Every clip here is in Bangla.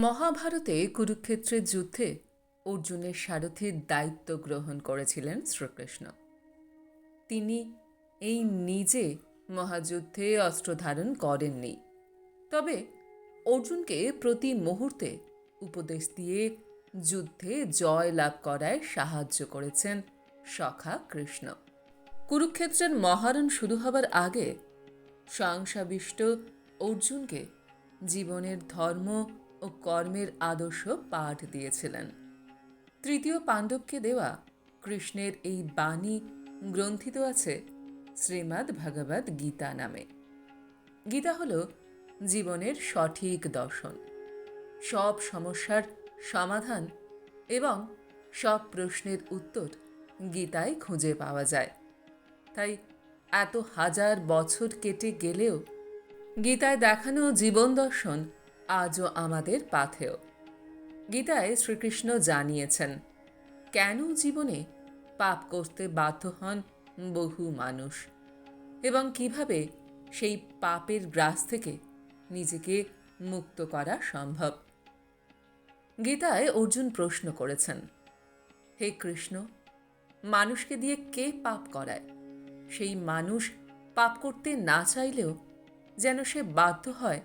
মহাভারতে কুরুক্ষেত্রের যুদ্ধে অর্জুনের সারথীর দায়িত্ব গ্রহণ করেছিলেন শ্রীকৃষ্ণ। তিনি এই নিজে মহাযুদ্ধে অস্ত্র ধারণ করেননি, তবে অর্জুনকে প্রতি মুহূর্তে উপদেশ দিয়ে যুদ্ধে জয় লাভ করায় সাহায্য করেছেন সখা কৃষ্ণ। কুরুক্ষেত্রের মহারণ শুরু হবার আগে সংসাবিষ্ট অর্জুনকে জীবনের ধর্ম ও কর্মের আদর্শ পাঠ দিয়েছিলেন। তৃতীয় পাণ্ডবকে দেওয়া কৃষ্ণের এই বাণী গ্রন্থিত আছে শ্রীমদ্ ভগবদ গীতা নামে। গীতা হল জীবনের সঠিক দর্শন, সব সমস্যার সমাধান এবং সব প্রশ্নের উত্তর গীতায় খুঁজে পাওয়া যায়। তাই এত হাজার বছর কেটে গেলেও গীতায় দেখানো জীবন দর্শন আজও আমাদের পাথেয়। গীতায় শ্রীকৃষ্ণ জানিয়েছেন কেন জীবনে পাপ করতে বাধ্য হন বহু মানুষ এবং কিভাবে সেই পাপের গ্রাস থেকে নিজেকে মুক্ত করা সম্ভব। গীতায় অর্জুন প্রশ্ন করেছেন, হে কৃষ্ণ, মানুষকে দিয়ে কে পাপ করায়? সেই মানুষ পাপ করতে না চাইলেও যেন সে বাধ্য হয়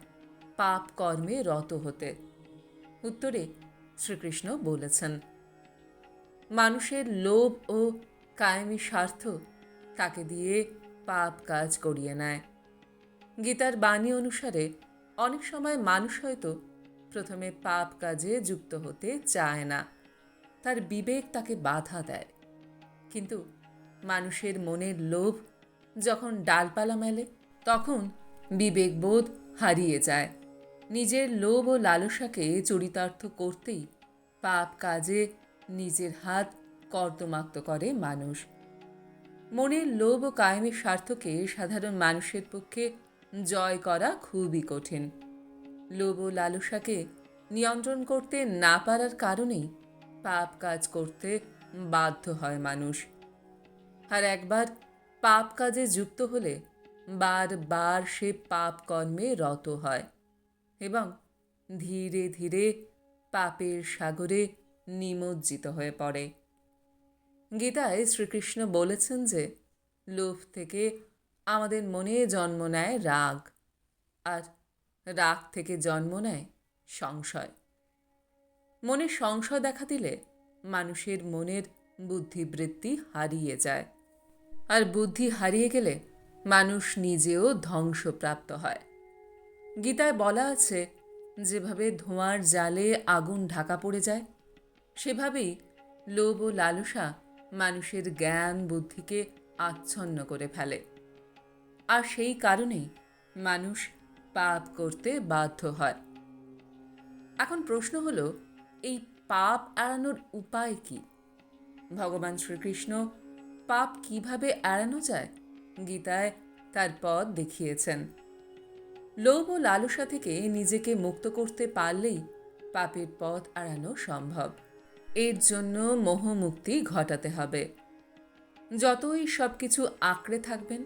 পাপ কর্মে রত হতে। উত্তরে শ্রীকৃষ্ণ বলেছেন, মানুষের লোভ ও কায়েমি স্বার্থ তাকে দিয়ে পাপ কাজ করিয়ে নেয়। গীতার বাণী অনুসারে অনেক সময় মানুষ হয়তো প্রথমে পাপ কাজে যুক্ত হতে চায় না, তার বিবেক তাকে বাধা দেয়। কিন্তু মানুষের মনের লোভ যখন ডালপালা মেলে, তখন বিবেকবোধ হারিয়ে যায়। নিজের লোভ ও লালসাকে চরিতার্থ করতেই পাপ কাজে নিজের হাত কর্দমাক্ত করে মানুষ। মনের লোভ ও কায়েমি স্বার্থকে সাধারণ মানুষের পক্ষে জয় করা খুবই কঠিন। লোভ ও লালসাকে নিয়ন্ত্রণ করতে না পারার কারণেই পাপ কাজ করতে বাধ্য হয় মানুষ। আর একবার পাপ কাজে যুক্ত হলে বারবার সে পাপ কর্মে রত হয় এবং ধীরে ধীরে পাপের সাগরে নিমজ্জিত হয়ে পড়ে। গীতায় শ্রীকৃষ্ণ বলেছেন যে লোভ থেকে আমাদের মনে জন্ম নেয় রাগ, আর রাগ থেকে জন্ম নেয় সংশয়। মনে সংশয় দেখা দিলে মানুষের মনের বুদ্ধিবৃত্তি হারিয়ে যায়, আর বুদ্ধি হারিয়ে গেলে মানুষ নিজেও ধ্বংসপ্রাপ্ত হয়। গীতায় বলা আছে, যেভাবে ধোঁয়ার জালে আগুন ঢাকা পড়ে যায়, সেভাবেই লোভ ও লালসা মানুষের জ্ঞান বুদ্ধিকে আচ্ছন্ন করে ফেলে। আর সেই কারণেই মানুষ পাপ করতে বাধ্য হয়। এখন প্রশ্ন হলো, এই পাপ এড়ানোর উপায় কি? ভগবান শ্রীকৃষ্ণ পাপ কিভাবে এড়ানো যায় গীতায় তার পথ দেখিয়েছেন। লোভ ও লালসা থেকে নিজেকে মুক্ত করতে পারলেই পাপের পথ এড়ানো সম্ভব। এর জন্য মোহমুক্তি ঘটাতে হবে। যতই সব কিছু আঁকড়ে থাকবেন,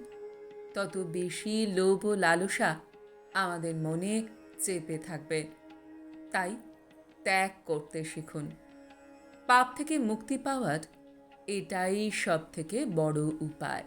তত বেশি লোভ ও লালসা আমাদের মনে চেপে থাকবে। তাই ত্যাগ করতে শিখুন। পাপ থেকে মুক্তি পাওয়ার এটাই সব থেকে বড় উপায়।